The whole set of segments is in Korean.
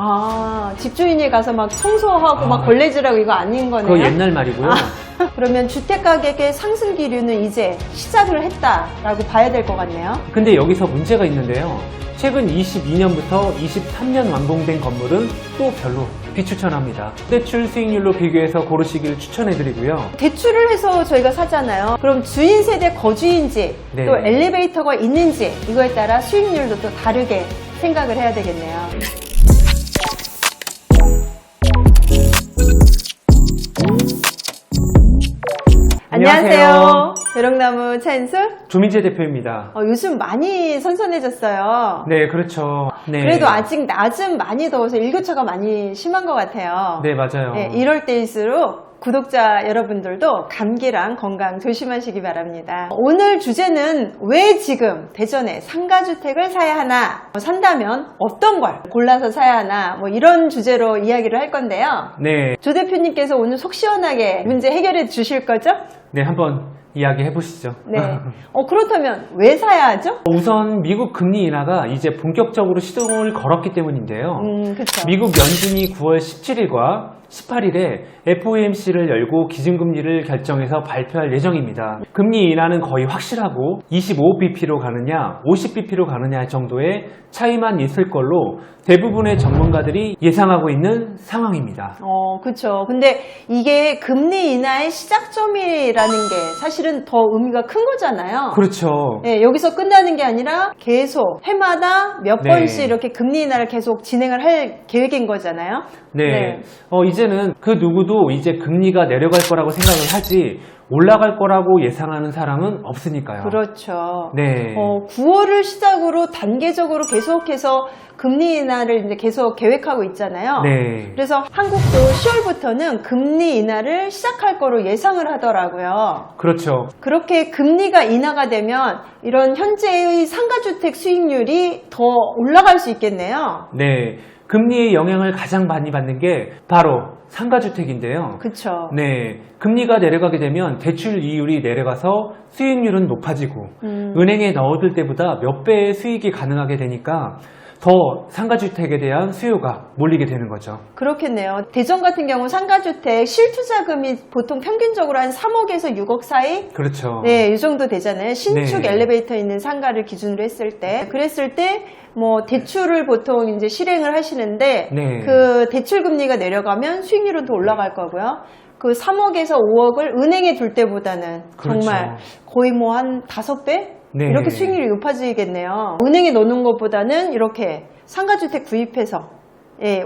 아, 집주인이 가서 막 청소하고 막 걸레질하고 이거 아닌 거네요? 그거 옛날 말이고요. 그러면 주택가격의 상승 기류는 이제 시작을 했다라고 봐야 될 것 같네요. 근데 여기서 문제가 있는데요. 최근 22년부터 23년 완공된 건물은 또 별로 비추천합니다. 대출 수익률로 비교해서 고르시길 추천해드리고요. 대출을 해서 저희가 사잖아요. 그럼 주인 세대 거주인지 네. 또 엘리베이터가 있는지 이거에 따라 수익률도 또 다르게 생각을 해야 되겠네요. 안녕하세요. 벼룩나무 차인술. 조민재 대표입니다. 요즘 많이 선선해졌어요. 네, 그렇죠. 네. 그래도 아직 낮은 많이 더워서 일교차가 많이 심한 것 같아요. 네, 맞아요. 네, 이럴 때일수록 구독자 여러분들도 감기랑 건강 조심하시기 바랍니다. 오늘 주제는 왜 지금 대전에 상가주택을 사야 하나, 산다면 어떤 걸 골라서 사야 하나, 뭐 이런 주제로 이야기를 할 건데요. 네. 조 대표님께서 오늘 속 시원하게 문제 해결해 주실 거죠? 네, 한번 이야기 해보시죠. 네. 그렇다면 왜 사야 하죠? 우선 미국 금리 인하가 이제 본격적으로 시동을 걸었기 때문인데요. 그렇죠. 미국 연준이 9월 17일과 18일에 FOMC를 열고 기준금리를 결정해서 발표할 예정입니다. 금리 인하는 거의 확실하고 25bp로 가느냐 50bp로 가느냐 정도의 차이만 있을 걸로 대부분의 전문가들이 예상하고 있는 상황입니다. 그렇죠. 근데 이게 금리 인하의 시작점이라는 게 사실은 더 의미가 큰 거잖아요. 그렇죠. 네, 여기서 끝나는 게 아니라 계속 해마다 몇 네. 번씩 이렇게 금리 인하를 계속 진행을 할 계획인 거잖아요. 네. 이제는 그 누구도 이제 금리가 내려갈 거라고 생각을 하지 올라갈 거라고 예상하는 사람은 없으니까요. 그렇죠. 네. 9월을 시작으로 단계적으로 계속해서 금리 인하를 이제 계속 계획하고 있잖아요. 네. 그래서 한국도 10월부터는 금리 인하를 시작할 거로 예상을 하더라고요. 그렇죠. 그렇게 금리가 인하가 되면 이런 현재의 상가주택 수익률이 더 올라갈 수 있겠네요. 네. 금리의 영향을 가장 많이 받는 게 바로 상가주택인데요. 그렇죠. 네. 금리가 내려가게 되면 대출 이율이 내려가서 수익률은 높아지고 은행에 넣어둘 때보다 몇 배의 수익이 가능하게 되니까 더 상가주택에 대한 수요가 몰리게 되는 거죠. 그렇겠네요. 대전 같은 경우 상가주택 실투자금이 보통 평균적으로 한 3억에서 6억 사이? 그렇죠. 네, 이 정도 되잖아요. 신축 네. 엘리베이터 있는 상가를 기준으로 했을 때. 그랬을 때 뭐 대출을 보통 이제 실행을 하시는데 네. 그 대출 금리가 내려가면 수익률은 더 올라갈 거고요. 그 3억에서 5억을 은행에 둘 때보다는 그렇죠. 정말 거의 뭐 한 5배? 네. 이렇게 수익률이 높아지겠네요. 은행에 넣는 것보다는 이렇게 상가주택 구입해서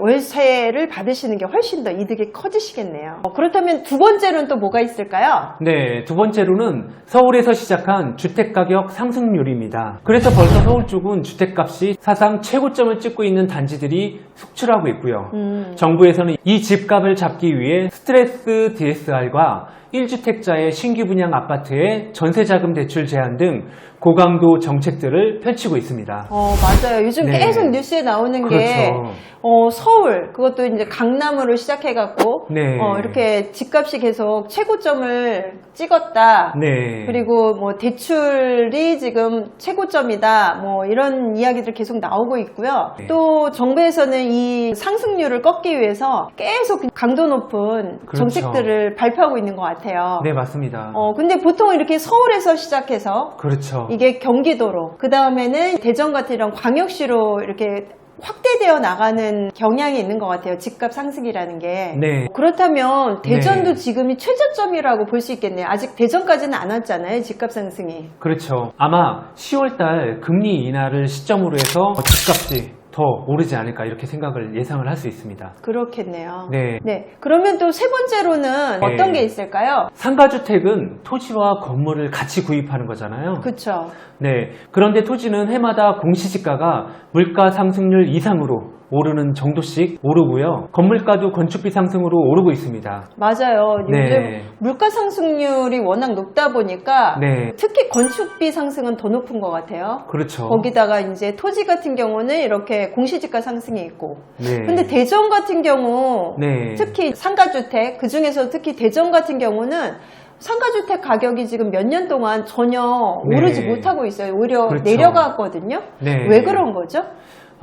월세를 받으시는 게 훨씬 더 이득이 커지시겠네요. 그렇다면 두 번째로는 또 뭐가 있을까요? 네, 두 번째로는 서울에서 시작한 주택가격 상승률입니다. 그래서 벌써 서울 쪽은 주택값이 사상 최고점을 찍고 있는 단지들이 속출하고 있고요. 정부에서는 이 집값을 잡기 위해 스트레스 DSR과 1주택자의 신규 분양 아파트의 전세자금 대출 제한 등 고강도 정책들을 펼치고 있습니다. 맞아요. 요즘 네. 계속 뉴스에 나오는 게 그렇죠. 서울, 그것도 이제 강남으로 시작해갖고 네. 이렇게 집값이 계속 최고점을 찍었다. 네. 그리고 뭐 대출이 지금 최고점이다. 뭐 이런 이야기들 계속 나오고 있고요. 네. 또 정부에서는 이 상승률을 꺾기 위해서 계속 강도 높은 그렇죠. 정책들을 발표하고 있는 것 같아요. 네, 맞습니다. 근데 보통 이렇게 서울에서 시작해서 그렇죠. 이게 경기도로, 그 다음에는 대전 같은 이런 광역시로 이렇게 확대되어 나가는 경향이 있는 것 같아요. 집값 상승이라는 게. 네. 그렇다면 대전도 네. 지금이 최저점이라고 볼 수 있겠네요. 아직 대전까지는 안 왔잖아요. 집값 상승이. 그렇죠. 아마 10월달 금리 인하를 시점으로 해서 집값이 더 오르지 않을까 이렇게 생각을 예상을 할 수 있습니다. 그렇겠네요. 네. 그러면 또 세 번째로는 네. 어떤 게 있을까요? 상가주택은 토지와 건물을 같이 구입하는 거잖아요. 그렇죠. 네. 그런데 토지는 해마다 공시지가가 물가 상승률 이상으로 오르는 정도씩 오르고요. 건물가도 건축비 상승으로 오르고 있습니다. 맞아요. 요즘 네. 물가 상승률이 워낙 높다 보니까 네. 특히 건축비 상승은 더 높은 것 같아요. 그렇죠. 거기다가 이제 토지 같은 경우는 이렇게 공시지가 상승이 있고. 네. 근데 대전 같은 경우 네. 특히 상가주택, 그 중에서 특히 대전 같은 경우는 상가주택 가격이 지금 몇 년 동안 전혀 네. 오르지 못하고 있어요. 오히려 그렇죠. 내려갔거든요. 네. 왜 그런 거죠?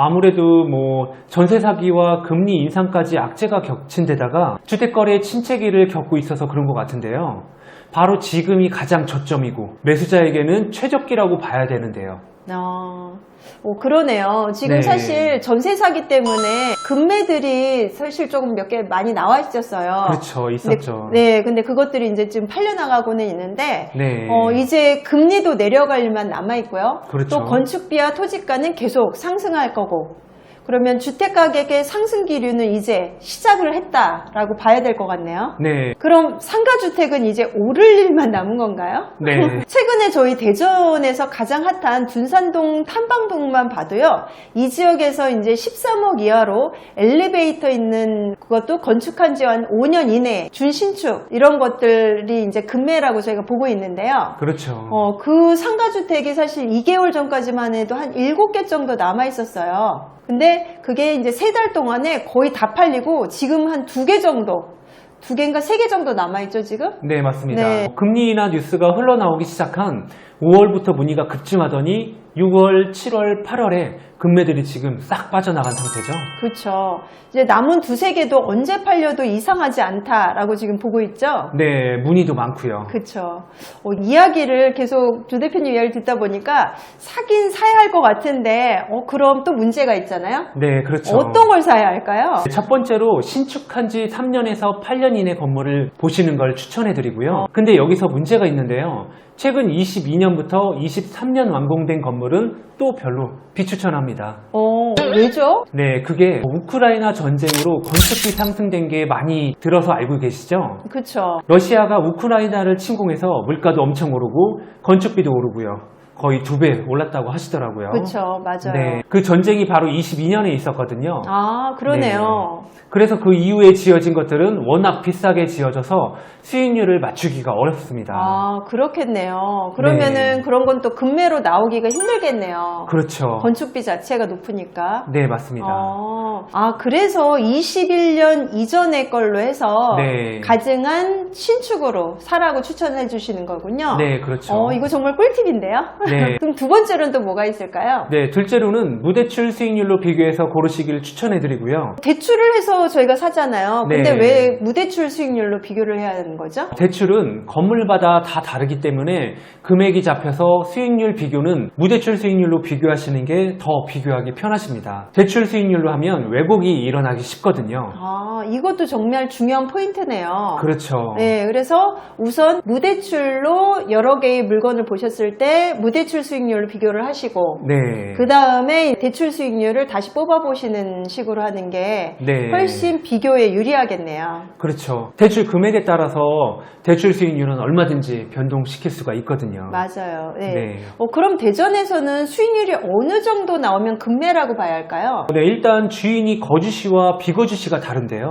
아무래도 뭐 전세 사기와 금리 인상까지 악재가 겹친 데다가 주택거래 침체기를 겪고 있어서 그런 것 같은데요. 바로 지금이 가장 저점이고 매수자에게는 최적기라고 봐야 되는데요. 그러네요. 지금 네. 사실 전세 사기 때문에 금매들이 사실 조금 몇 개 많이 나와 있었어요. 그렇죠. 있었죠. 근데 그것들이 이제 좀 팔려나가고는 있는데, 네. 이제 금리도 내려갈 일만 남아있고요. 그렇죠. 또 건축비와 토지가는 계속 상승할 거고, 그러면 주택가격의 상승 기류는 이제 시작을 했다라고 봐야 될 것 같네요. 네. 그럼 상가주택은 이제 오를 일만 남은 건가요? 네. 최근에 저희 대전에서 가장 핫한 둔산동 탐방동만 봐도요, 이 지역에서 이제 13억 이하로 엘리베이터 있는 그것도 건축한 지 한 5년 이내 준신축 이런 것들이 이제 금매라고 저희가 보고 있는데요. 그렇죠. 그 상가주택이 사실 2개월 전까지만 해도 한 7개 정도 남아 있었어요. 근데 그게 이제 3달 동안에 거의 다 팔리고 지금 한 2개 정도, 2개인가 3개 정도 남아있죠, 지금? 네, 맞습니다. 네. 금리나 뉴스가 흘러나오기 시작한 5월부터 문의가 급증하더니 6월, 7월, 8월에 금매들이 지금 싹 빠져나간 상태죠. 그렇죠. 이제 남은 2-3개도 언제 팔려도 이상하지 않다라고 지금 보고 있죠? 네, 문의도 많고요. 그렇죠. 이야기를 계속 조 대표님 이야기를 듣다 보니까 사긴 사야 할 것 같은데 그럼 또 문제가 있잖아요. 네, 그렇죠. 어떤 걸 사야 할까요? 첫 번째로 신축한 지 3년에서 8년 이내 건물을 보시는 걸 추천해드리고요. 근데 여기서 문제가 있는데요. 최근 22년부터 23년 완공된 건물은 또 별로 비추천합니다. 왜죠? 네, 그게 우크라이나 전쟁으로 건축비 상승된 게 많이 들어서 알고 계시죠? 그렇죠. 러시아가 우크라이나를 침공해서 물가도 엄청 오르고 건축비도 오르고요. 거의 2배 올랐다고 하시더라고요. 그렇죠. 맞아요. 네, 그 전쟁이 바로 22년에 있었거든요. 아, 그러네요. 네. 그래서 그 이후에 지어진 것들은 워낙 비싸게 지어져서 수익률을 맞추기가 어렵습니다. 아, 그렇겠네요. 그러면은 네. 그런 건 또 금매로 나오기가 힘들겠네요. 그렇죠. 건축비 자체가 높으니까. 네, 맞습니다. 그래서 21년 이전의 걸로 해서 네. 가증한 신축으로 사라고 추천해 주시는 거군요. 네, 그렇죠. 이거 정말 꿀팁인데요. 네. 그럼 두 번째로는 또 뭐가 있을까요? 네, 둘째로는 무대출 수익률로 비교해서 고르시길 추천해드리고요. 대출을 해서 저희가 사잖아요. 근데 네. 왜 무대출 수익률로 비교를 해야 하는 거죠? 대출은 건물마다 다 다르기 때문에 금액이 잡혀서 수익률 비교는 무대출 수익률로 비교하시는 게 더 비교하기 편하십니다. 대출 수익률로 하면 왜곡이 일어나기 쉽거든요. 이것도 정말 중요한 포인트네요. 그렇죠. 네, 그래서 우선 무대출로 여러 개의 물건을 보셨을 때 무대출 수익률로 비교를 하시고 네. 그 다음에 대출 수익률을 다시 뽑아보시는 식으로 하는 게 네. 훨씬 비교에 유리하겠네요. 그렇죠. 대출 금액에 따라서 대출 수익률은 얼마든지 변동시킬 수가 있거든요. 맞아요. 네. 네. 그럼 대전에서는 수익률이 어느 정도 나오면 금매라고 봐야 할까요? 네, 일단 주인이 거주시와 비거주시가 다른데요.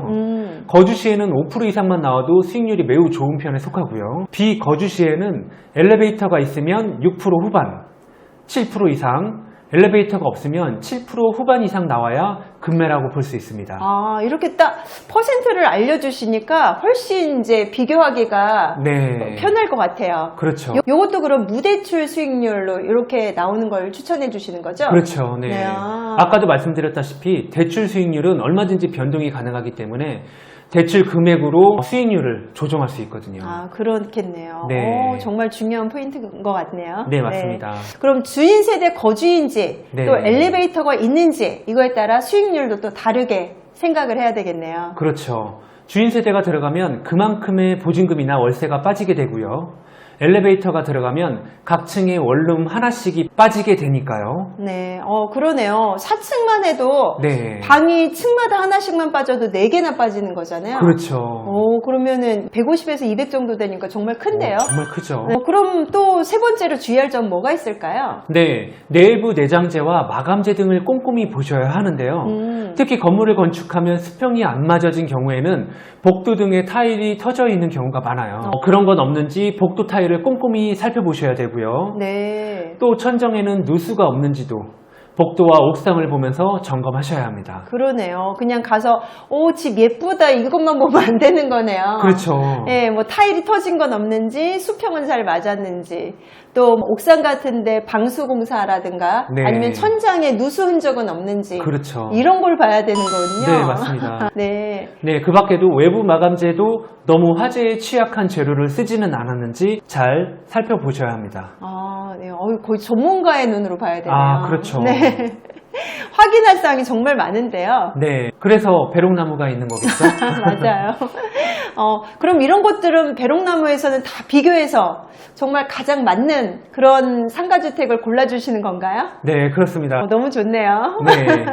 거주시에는 5% 이상만 나와도 수익률이 매우 좋은 편에 속하고요. 비거주시에는 엘리베이터가 있으면 6% 후반, 7% 이상, 엘리베이터가 없으면 7% 후반 이상 나와야 금매라고 볼 수 있습니다. 이렇게 딱 퍼센트를 알려주시니까 훨씬 이제 비교하기가 네. 편할 것 같아요. 그렇죠. 요것도 그럼 무대출 수익률로 이렇게 나오는 걸 추천해 주시는 거죠? 그렇죠. 네. 네. 아까도 말씀드렸다시피 대출 수익률은 얼마든지 변동이 가능하기 때문에 대출 금액으로 수익률을 조정할 수 있거든요. 그렇겠네요. 네. 정말 중요한 포인트인 것 같네요. 네, 맞습니다. 그럼 주인 세대 거주인지 네. 또 엘리베이터가 있는지 이거에 따라 수익률도 또 다르게 생각을 해야 되겠네요. 그렇죠. 주인 세대가 들어가면 그만큼의 보증금이나 월세가 빠지게 되고요. 엘리베이터가 들어가면 각 층에 원룸 하나씩이 빠지게 되니까요. 네, 그러네요. 4층만 해도 네. 방이 층마다 하나씩만 빠져도 4개나 빠지는 거잖아요. 그렇죠. 그러면은 150에서 200 정도 되니까 정말 큰데요. 정말 크죠. 그럼 또 세 번째로 주의할 점 뭐가 있을까요? 네, 내부 내장재와 마감재 등을 꼼꼼히 보셔야 하는데요. 특히 건물을 건축하면 수평이 안 맞아진 경우에는 복도 등의 타일이 터져 있는 경우가 많아요. 그런 건 없는지 복도 타일을 꼼꼼히 살펴보셔야 되고요. 네. 또 천정에는 누수가 없는지도, 복도와 옥상을 보면서 점검하셔야 합니다. 그러네요. 그냥 가서 집 예쁘다 이것만 보면 안 되는 거네요. 그렇죠. 예, 뭐 타일이 터진 건 없는지, 수평은 잘 맞았는지, 또 옥상 같은데 방수 공사라든가 네. 아니면 천장에 누수 흔적은 없는지, 그렇죠. 이런 걸 봐야 되는 거군요. 네, 맞습니다. 네. 네, 그 밖에도 외부 마감재도 너무 화재에 취약한 재료를 쓰지는 않았는지 잘 살펴보셔야 합니다. 아, 네. 거의 전문가의 눈으로 봐야 되네요. 아, 그렇죠. 네. 확인할 사항이 정말 많은데요. 네, 그래서 배롱나무가 있는 거겠죠? 맞아요. 그럼 이런 것들은 배롱나무에서는 다 비교해서 정말 가장 맞는 그런 상가주택을 골라주시는 건가요? 네, 그렇습니다. 너무 좋네요. 네.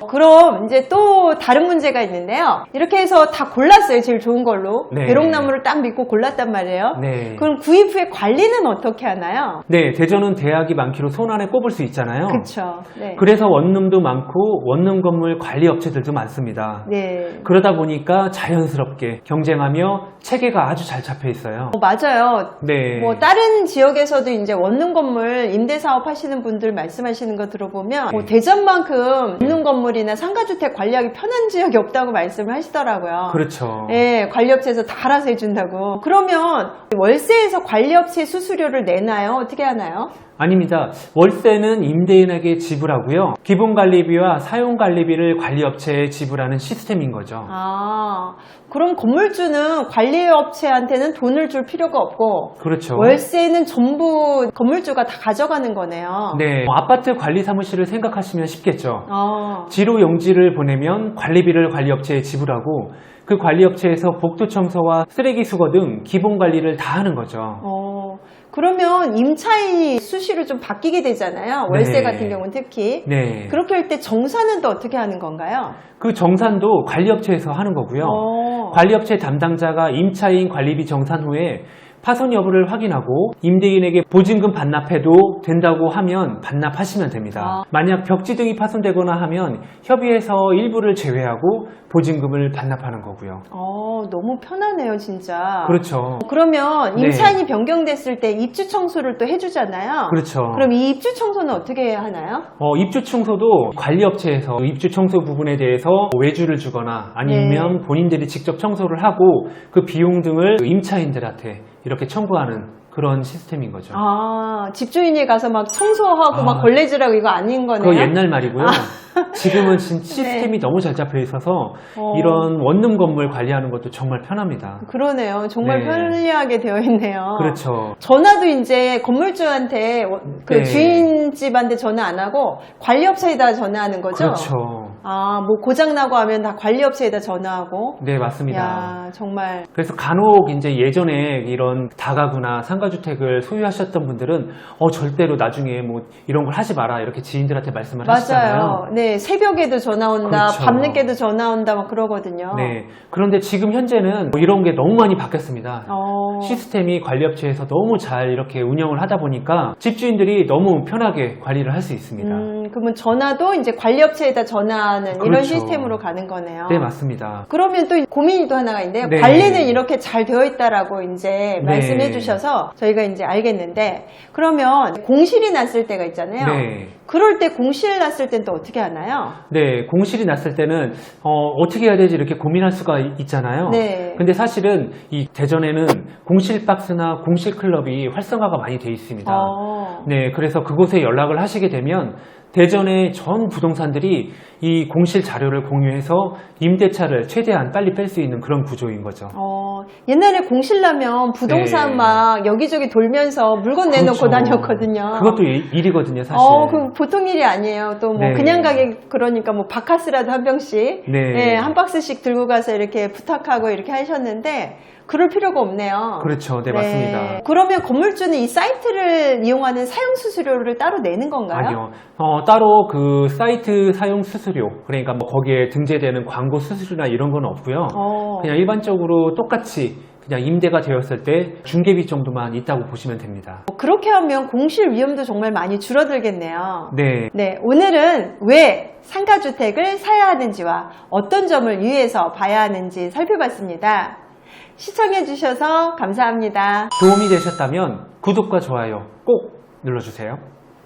그럼 이제 또 다른 문제가 있는데요. 이렇게 해서 다 골랐어요. 제일 좋은 걸로. 네. 배롱나무를 딱 믿고 골랐단 말이에요. 네. 그럼 구입 후에 관리는 어떻게 하나요? 네, 대전은 대학이 많기로 손 안에 꼽을 수 있잖아요. 그렇죠. 네. 그래서 원룸도 많고 원룸 건물 관리 업체들도 많습니다. 네. 그러다 보니까 자연스럽게 경쟁하며 체계가 아주 잘 잡혀 있어요. 맞아요. 네. 뭐 다른 지역에서도 이제 원룸 건물 임대 사업 하시는 분들 말씀하시는 거 들어보면 뭐 대전만큼 원룸 건물이나 상가주택 관리하기 편한 지역이 없다고 말씀을 하시더라고요. 그렇죠. 네, 관리업체에서 다 알아서 해준다고. 그러면 월세에서 관리업체 수수료를 내나요? 어떻게 하나요? 아닙니다. 월세는 임대인에게 지불하고요. 기본관리비와 사용관리비를 관리업체에 지불하는 시스템인 거죠. 아, 그럼 건물주는 관리업체한테는 돈을 줄 필요가 없고 그렇죠. 월세는 전부 건물주가 다 가져가는 거네요. 네, 아파트 관리 사무실을 생각하시면 쉽겠죠. 아, 지로 용지를 보내면 관리비를 관리업체에 지불하고 그 관리업체에서 복도 청소와 쓰레기 수거 등 기본 관리를 다 하는 거죠. 그러면 임차인이 수시로 좀 바뀌게 되잖아요. 월세 네. 같은 경우는 특히. 네. 그렇게 할 때 정산은 또 어떻게 하는 건가요? 그 정산도 관리업체에서 하는 거고요. 관리업체 담당자가 임차인 관리비 정산 후에 파손 여부를 확인하고 임대인에게 보증금 반납해도 된다고 하면 반납하시면 됩니다. 만약 벽지 등이 파손되거나 하면 협의해서 일부를 제외하고 보증금을 반납하는 거고요. 너무 편하네요, 진짜. 그렇죠. 그러면 네. 임차인이 변경됐을 때 입주 청소를 또 해주잖아요. 그렇죠. 그럼 이 입주 청소는 어떻게 하나요? 입주 청소도 관리업체에서 입주 청소 부분에 대해서 외주를 주거나 아니면 본인들이 직접 청소를 하고 그 비용 등을 임차인들한테 이렇게 청구하는 그런 시스템인 거죠. 집주인이 가서 막 청소하고 막 걸레질하고 이거 아닌 거네요? 그거 옛날 말이고요. 지금은 시스템이 너무 잘 잡혀 있어서 이런 원룸 건물 관리하는 것도 정말 편합니다. 그러네요. 정말 네. 편리하게 되어 있네요. 그렇죠. 전화도 이제 건물주한테 그 네. 주인집한테 전화 안 하고 관리업체에다 전화하는 거죠? 그렇죠. 뭐 고장나고 하면 다 관리업체에다 전화하고. 네, 맞습니다. 야, 정말. 그래서 간혹 이제 예전에 이런 다가구나 상가주택을 소유하셨던 분들은 절대로 나중에 뭐 이런 걸 하지 마라 이렇게 지인들한테 말씀을 하시잖아요. 맞아요. 네, 새벽에도 전화 온다, 그렇죠. 밤늦게도 전화 온다 막 그러거든요. 네. 그런데 지금 현재는 뭐 이런 게 너무 많이 바뀌었습니다. 시스템이 관리업체에서 너무 잘 이렇게 운영을 하다 보니까 집주인들이 너무 편하게 관리를 할 수 있습니다. 그러면 전화도 이제 관리업체에다 전화하는 이런 그렇죠. 시스템으로 가는 거네요. 네, 맞습니다. 그러면 또 고민이 또 하나가 있는데요. 네. 관리는 이렇게 잘 되어 있다라고 이제 네. 말씀해 주셔서 저희가 이제 알겠는데, 그러면 공실이 났을 때가 있잖아요. 네. 그럴 때 공실 났을 땐 또 어떻게 하나요? 네, 공실이 났을 때는 어떻게 해야 되지 이렇게 고민할 수가 있잖아요. 네. 근데 사실은 이 대전에는 공실 박스나 공실 클럽이 활성화가 많이 돼 있습니다. 네, 그래서 그곳에 연락을 하시게 되면 대전의 전 부동산들이 이 공실 자료를 공유해서 임대차를 최대한 빨리 뺄 수 있는 그런 구조인 거죠. 옛날에 공실 나면 부동산 네. 막 여기저기 돌면서 물건 내놓고 그렇죠. 다녔거든요. 그것도 일이거든요, 사실. 그 보통 일이 아니에요. 또 뭐 네. 그냥 가게 그러니까 뭐 바카스라도 한 병씩, 네. 한 박스씩 들고 가서 이렇게 부탁하고 이렇게 하셨는데 그럴 필요가 없네요. 그렇죠, 네, 맞습니다. 그러면 건물주는 이 사이트를 이용하는 사용 수수료를 따로 내는 건가요? 아니요. 따로 그 사이트 사용 수수료, 그러니까 뭐 거기에 등재되는 광고 수수료나 이런 건 없고요. 그냥 일반적으로 똑같이 그냥 임대가 되었을 때 중개비 정도만 있다고 보시면 됩니다. 그렇게 하면 공실 위험도 정말 많이 줄어들겠네요. 네. 네, 오늘은 왜 상가주택을 사야 하는지와 어떤 점을 유의해서 봐야 하는지 살펴봤습니다. 시청해주셔서 감사합니다. 도움이 되셨다면 구독과 좋아요 꼭 눌러주세요.